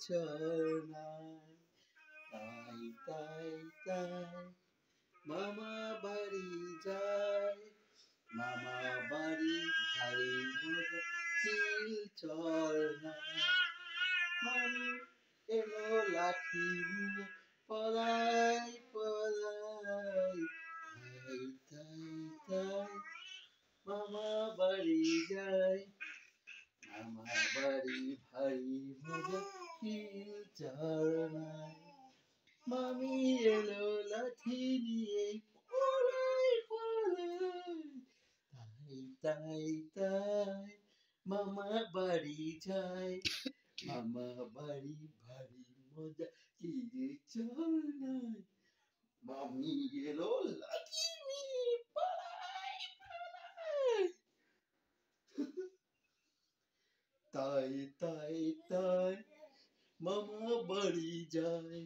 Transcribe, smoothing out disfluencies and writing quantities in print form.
ঝর্ণায় তাই তাই তাই মামা বাড়ি যায় মামা বাড়ি ভারী মজা চিল ঝর্ণায় মামি এলো লাঠি নিয়ে পলাই পলাই তাই তাই তাই মামা বাড়ি যায় মামা বাড়ি ভারী মজা চিল ঝর্ণায় মামি এলো লাঠি নিয়ে পলাই পলাই তাই তাই তাই মামা বাড়ি যায় মামা বাড়ি ভারী মজা চিল ঝর্ণায় মামি এলো লাঠি নিয়ে পলাই পলাই তাই তাই তাই মামা বাড়ি যায়।